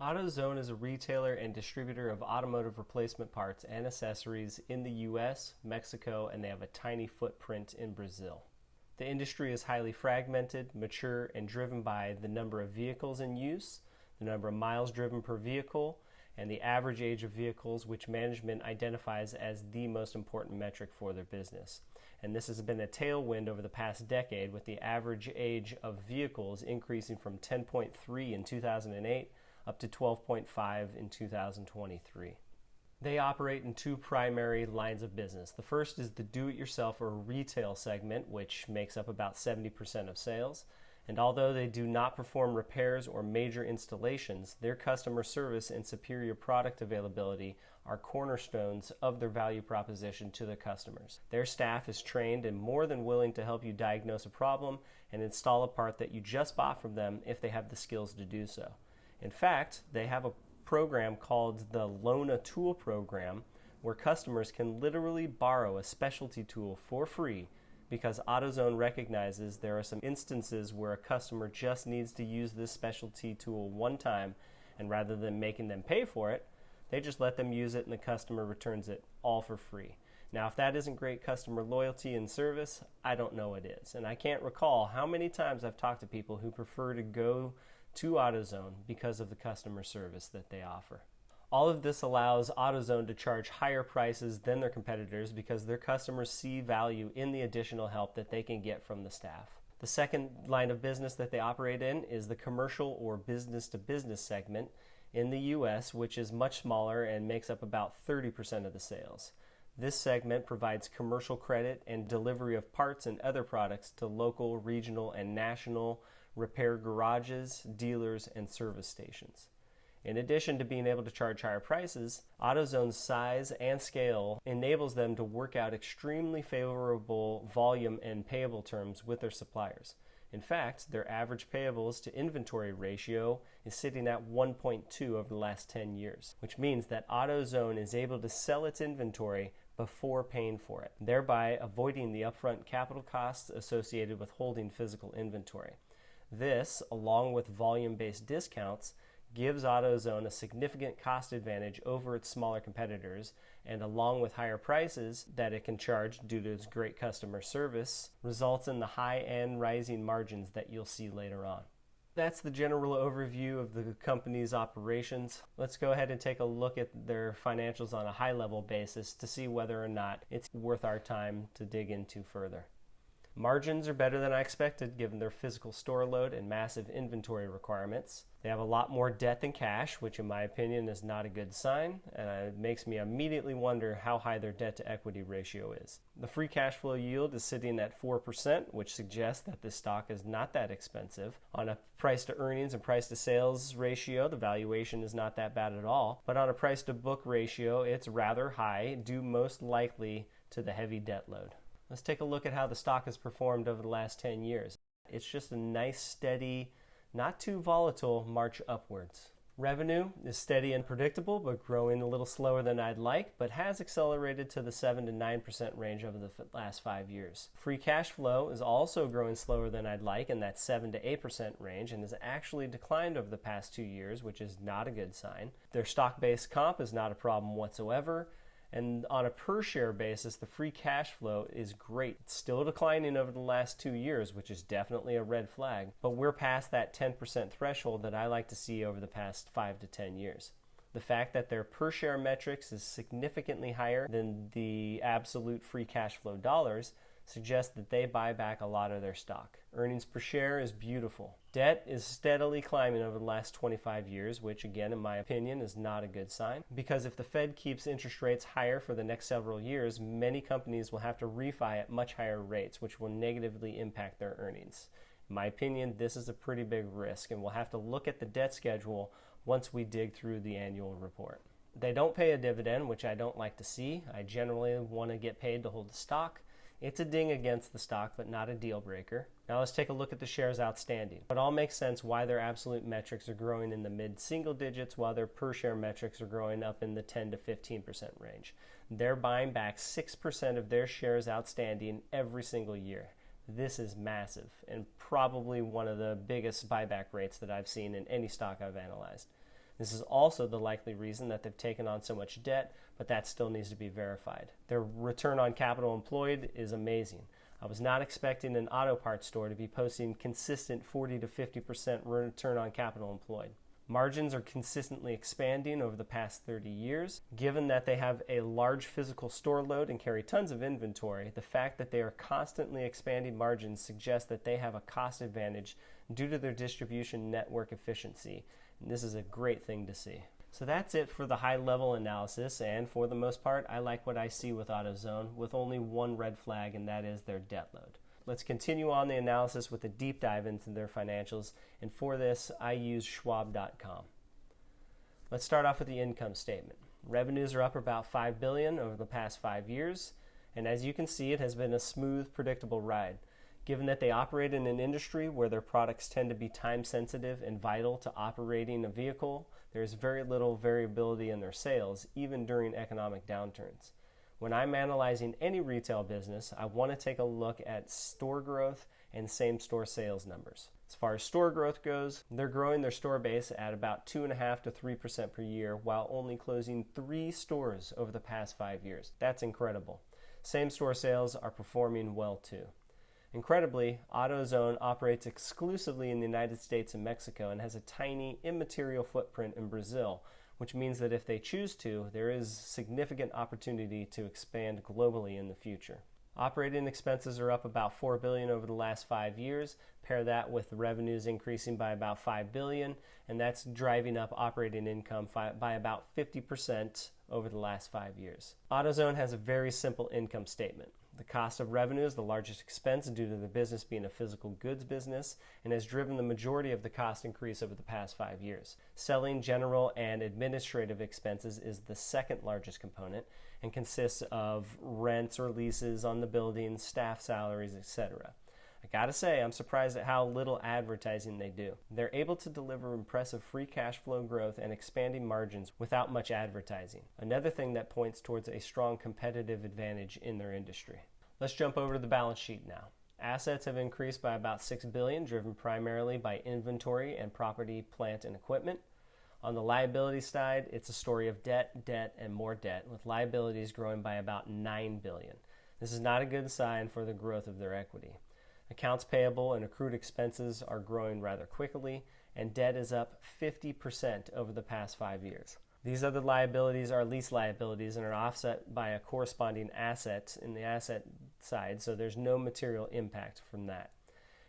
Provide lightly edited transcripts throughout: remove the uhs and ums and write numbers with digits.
Autozone is a retailer and distributor of automotive replacement parts and accessories in the US, Mexico, and they have a tiny footprint in Brazil. The industry is highly fragmented, mature, and driven by the number of vehicles in use, the number of miles driven per vehicle, and the average age of vehicles, which management identifies as the most important metric for their business. And this has been a tailwind over the past decade, with the average age of vehicles increasing from 10.3 in 2008 up to 12.5 in 2023. They operate in two primary lines of business. The first is the do-it-yourself or retail segment, which makes up about 70% of sales. And although they do not perform repairs or major installations, their customer service and superior product availability are cornerstones of their value proposition to their customers. Their staff is trained and more than willing to help you diagnose a problem and install a part that you just bought from them if they have the skills to do so. In fact, they have a program called the Loan a Tool program, where customers can literally borrow a specialty tool for free because AutoZone recognizes there are some instances where a customer just needs to use this specialty tool one time, and rather than making them pay for it, they just let them use it and the customer returns it all for free. Now, if that isn't great customer loyalty and service, I don't know what is. And I can't recall how many times I've talked to people who prefer to go to AutoZone because of the customer service that they offer. All of this allows AutoZone to charge higher prices than their competitors because their customers see value in the additional help that they can get from the staff. The second line of business that they operate in is the commercial or business-to-business segment in the US, which is much smaller and makes up about 30% of the sales. This segment provides commercial credit and delivery of parts and other products to local, regional, and national repair garages, dealers, and service stations. In addition to being able to charge higher prices, AutoZone's size and scale enables them to work out extremely favorable volume and payable terms with their suppliers. In fact, their average payables to inventory ratio is sitting at 1.2 over the last 10 years, which means that AutoZone is able to sell its inventory before paying for it, thereby avoiding the upfront capital costs associated with holding physical inventory. This, along with volume-based discounts, gives AutoZone a significant cost advantage over its smaller competitors, and along with higher prices that it can charge due to its great customer service, results in the high and rising margins that you'll see later on. That's the general overview of the company's operations. Let's go ahead and take a look at their financials on a high-level basis to see whether or not it's worth our time to dig into further. Margins are better than I expected given their physical store load and massive inventory requirements. They have a lot more debt than cash, which in my opinion is not a good sign, and it makes me immediately wonder how high their debt to equity ratio is. The free cash flow yield is sitting at 4%, which suggests that this stock is not that expensive. On a price to earnings and price to sales ratio, the valuation is not that bad at all, but on a price to book ratio, it's rather high, due most likely to the heavy debt load. Let's take a look at how the stock has performed over the last 10 years. It's just a nice, steady, not too volatile march upwards. Revenue is steady and predictable, but growing a little slower than I'd like, but has accelerated to the 7 to 9% range over the last 5 years. Free cash flow is also growing slower than I'd like in that 7 to 8% range and has actually declined over the past 2 years, which is not a good sign. Their stock-based comp is not a problem whatsoever. And on a per share basis, the free cash flow is great. It's still declining over the last 2 years, which is definitely a red flag. But we're past that 10% threshold that I like to see over the past 5 to 10 years. The fact that their per share metrics is significantly higher than the absolute free cash flow dollars suggests that they buy back a lot of their stock. Earnings per share is beautiful. Debt is steadily climbing over the last 25 years, which again, in my opinion, is not a good sign. Because if the Fed keeps interest rates higher for the next several years, many companies will have to refi at much higher rates, which will negatively impact their earnings. In my opinion, this is a pretty big risk, and we'll have to look at the debt schedule once we dig through the annual report. They don't pay a dividend, which I don't like to see. I generally want to get paid to hold the stock. It's a ding against the stock, but not a deal breaker. Now let's take a look at the shares outstanding. It all makes sense why their absolute metrics are growing in the mid-single digits while their per share metrics are growing up in the 10 to 15% range. They're buying back 6% of their shares outstanding every single year. This is massive and probably one of the biggest buyback rates that I've seen in any stock I've analyzed. This is also the likely reason that they've taken on so much debt, but that still needs to be verified. Their return on capital employed is amazing. I was not expecting an auto parts store to be posting consistent 40 to 50% return on capital employed. Margins are consistently expanding over the past 30 years. Given that they have a large physical store load and carry tons of inventory, the fact that they are constantly expanding margins suggests that they have a cost advantage due to their distribution network efficiency. And this is a great thing to see. So that's it for the high-level analysis, and for the most part, I like what I see with AutoZone, with only one red flag, and that is their debt load. Let's continue on the analysis with a deep dive into their financials, and for this, I use Schwab.com. Let's start off with the income statement. Revenues are up about $5 billion over the past 5 years, and as you can see, it has been a smooth, predictable ride. Given that they operate in an industry where their products tend to be time-sensitive and vital to operating a vehicle, there is very little variability in their sales, even during economic downturns. When I'm analyzing any retail business, I want to take a look at store growth and same-store sales numbers. As far as store growth goes, they're growing their store base at about 2.5% to 3% per year, while only closing 3 stores over the past 5 years. That's incredible. Same-store sales are performing well too. Incredibly, AutoZone operates exclusively in the United States and Mexico and has a tiny, immaterial footprint in Brazil, which means that if they choose to, there is significant opportunity to expand globally in the future. Operating expenses are up about $4 billion over the last 5 years. Pair that with revenues increasing by about $5 billion, and that's driving up operating income by about 50% over the last 5 years. AutoZone has a very simple income statement. The cost of revenue is the largest expense due to the business being a physical goods business and has driven the majority of the cost increase over the past 5 years. Selling, general, and administrative expenses is the second largest component and consists of rents or leases on the building, staff salaries, etc. I gotta say, I'm surprised at how little advertising they do. They're able to deliver impressive free cash flow growth and expanding margins without much advertising. Another thing that points towards a strong competitive advantage in their industry. Let's jump over to the balance sheet now. Assets have increased by about $6 billion, driven primarily by inventory and property, plant, and equipment. On the liability side, it's a story of debt, debt, and more debt, with liabilities growing by about $9 billion. This is not a good sign for the growth of their equity. Accounts payable and accrued expenses are growing rather quickly, and debt is up 50% over the past 5 years. These other liabilities are lease liabilities and are offset by a corresponding asset in the asset side, so there's no material impact from that.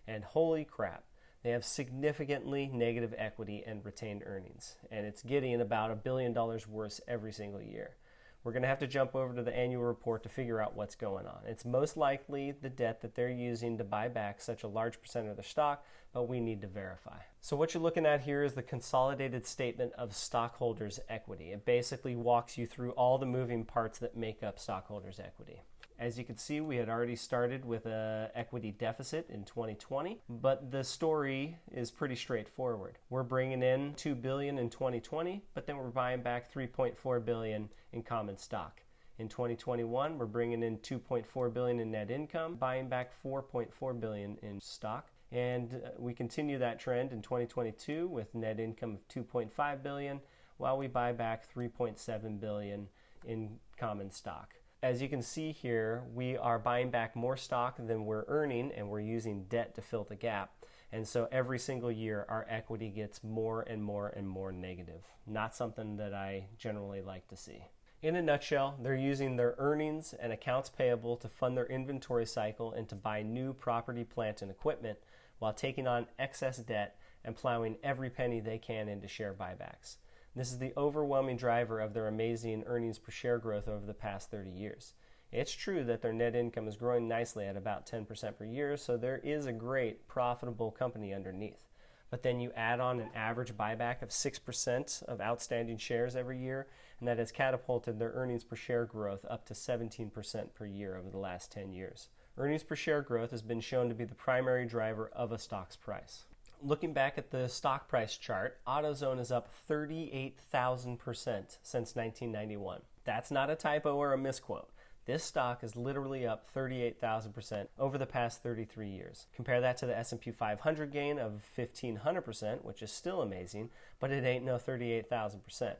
And holy crap, they have significantly negative equity and retained earnings, and it's getting about $1 billion worse every single year. We're going to have to jump over to the annual report to figure out what's going on. It's most likely the debt that they're using to buy back such a large percent of their stock, but we need to verify. So what you're looking at here is the consolidated statement of stockholders' equity. It basically walks you through all the moving parts that make up stockholders' equity. As you can see, we had already started with an equity deficit in 2020, but the story is pretty straightforward. We're bringing in $2 billion in 2020, but then we're buying back $3.4 billion in common stock. In 2021, we're bringing in $2.4 billion in net income, buying back $4.4 billion in stock. And we continue that trend in 2022 with net income of $2.5 billion, while we buy back $3.7 billion in common stock. As you can see here, we are buying back more stock than we're earning, and we're using debt to fill the gap. And so every single year, our equity gets more and more and more negative. Not something that I generally like to see. In a nutshell, they're using their earnings and accounts payable to fund their inventory cycle and to buy new property, plant, and equipment, while taking on excess debt and plowing every penny they can into share buybacks. This is the overwhelming driver of their amazing earnings per share growth over the past 30 years. It's true that their net income is growing nicely at about 10% per year, so there is a great, profitable company underneath. But then you add on an average buyback of 6% of outstanding shares every year, and that has catapulted their earnings per share growth up to 17% per year over the last 10 years. Earnings per share growth has been shown to be the primary driver of a stock's price. Looking back at the stock price chart, AutoZone is up 38,000% since 1991. That's not a typo or a misquote. This stock is literally up 38,000% over the past 33 years. Compare that to the S&P 500 gain of 1,500%, which is still amazing, but it ain't no 38,000%.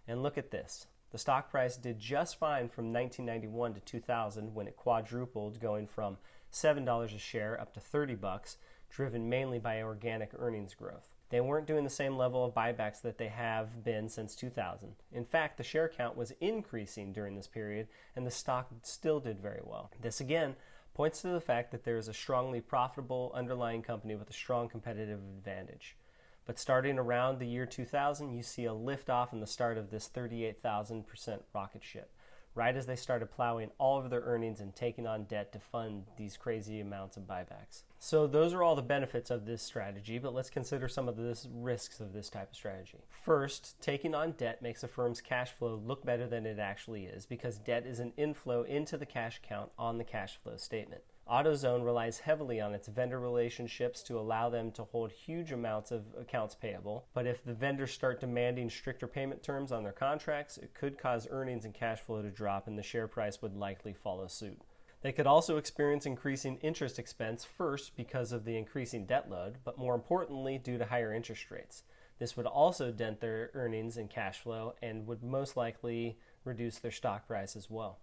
And look at this. The stock price did just fine from 1991 to 2000 when it quadrupled, going from $7 a share up to $30, driven mainly by organic earnings growth. They weren't doing the same level of buybacks that they have been since 2000. In fact, the share count was increasing during this period, and the stock still did very well. This again points to the fact that there is a strongly profitable underlying company with a strong competitive advantage. But starting around the year 2000, you see a lift off in the start of this 38,000% rocket ship, right as they started plowing all of their earnings and taking on debt to fund these crazy amounts of buybacks. So those are all the benefits of this strategy, but let's consider some of the risks of this type of strategy. First, taking on debt makes a firm's cash flow look better than it actually is because debt is an inflow into the cash account on the cash flow statement. Autozone relies heavily on its vendor relationships to allow them to hold huge amounts of accounts payable, but if the vendors start demanding stricter payment terms on their contracts, it could cause earnings and cash flow to drop and the share price would likely follow suit. They could also experience increasing interest expense first because of the increasing debt load, but more importantly due to higher interest rates. This would also dent their earnings and cash flow and would most likely reduce their stock price as well.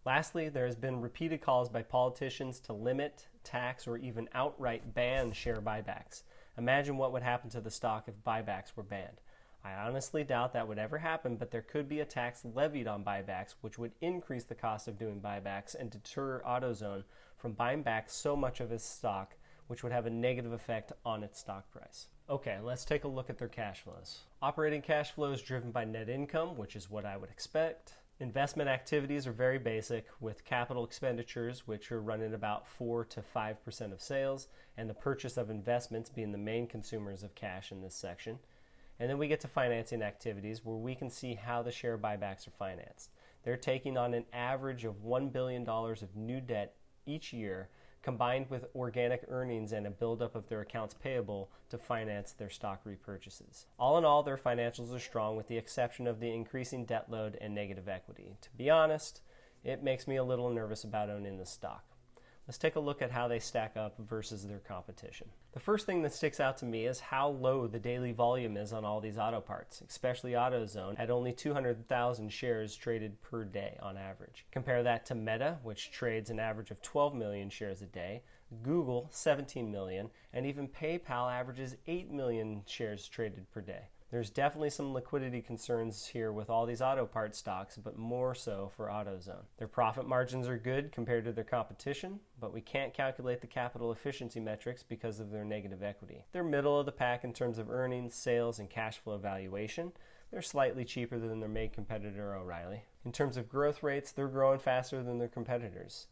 Lastly, there has been repeated calls by politicians to limit, tax, or even outright ban share buybacks. Imagine what would happen to the stock if buybacks were banned. I honestly doubt that would ever happen, but there could be a tax levied on buybacks, which would increase the cost of doing buybacks and deter AutoZone from buying back so much of its stock, which would have a negative effect on its stock price. Okay, let's take a look at their cash flows. Operating cash flow is driven by net income, which is what I would expect. Investment activities are very basic, with capital expenditures, which are running about 4 to 5% of sales, and the purchase of investments being the main consumers of cash in this section. And then we get to financing activities, where we can see how the share buybacks are financed. They're taking on an average of $1 billion of new debt each year, combined with organic earnings and a buildup of their accounts payable to finance their stock repurchases. All in all, their financials are strong with the exception of the increasing debt load and negative equity. To be honest, it makes me a little nervous about owning this stock. Let's take a look at how they stack up versus their competition. The first thing that sticks out to me is how low the daily volume is on all these auto parts, especially AutoZone at only 200,000 shares traded per day on average. Compare that to Meta, which trades an average of 12 million shares a day, Google 17 million, and even PayPal averages 8 million shares traded per day. There's definitely some liquidity concerns here with all these auto part stocks, but more so for AutoZone. Their profit margins are good compared to their competition, but we can't calculate the capital efficiency metrics because of their negative equity. They're middle of the pack in terms of earnings, sales, and cash flow valuation. They're slightly cheaper than their main competitor, O'Reilly. In terms of growth rates, they're growing faster than their competitors.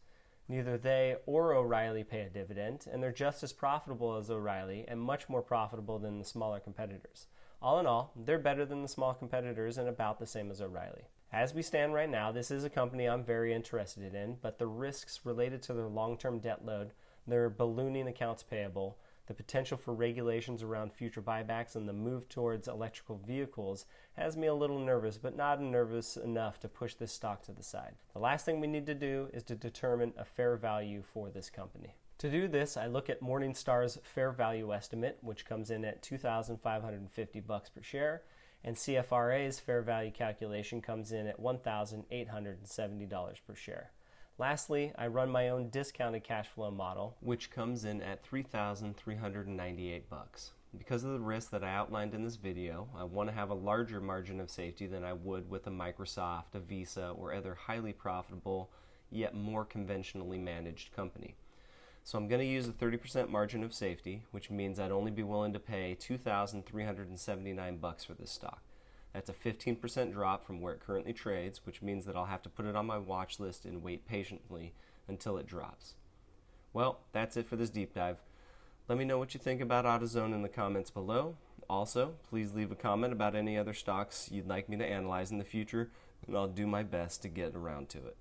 Neither they or O'Reilly pay a dividend, and they're just as profitable as O'Reilly and much more profitable than the smaller competitors. All in all, they're better than the small competitors and about the same as O'Reilly. As we stand right now, this is a company I'm very interested in, but the risks related to their long-term debt load, their ballooning accounts payable, the potential for regulations around future buybacks, and the move towards electrical vehicles has me a little nervous, but not nervous enough to push this stock to the side. The last thing we need to do is to determine a fair value for this company. To do this, I look at Morningstar's fair value estimate, which comes in at $2,550 per share, and CFRA's fair value calculation comes in at $1,870 per share. Lastly, I run my own discounted cash flow model, which comes in at $3,398. Because of the risks that I outlined in this video, I want to have a larger margin of safety than I would with a Microsoft, a Visa, or other highly profitable, yet more conventionally managed company. So I'm going to use a 30% margin of safety, which means I'd only be willing to pay $2,379 for this stock. That's a 15% drop from where it currently trades, which means that I'll have to put it on my watch list and wait patiently until it drops. Well, that's it for this deep dive. Let me know what you think about AutoZone in the comments below. Also, please leave a comment about any other stocks you'd like me to analyze in the future, and I'll do my best to get around to it.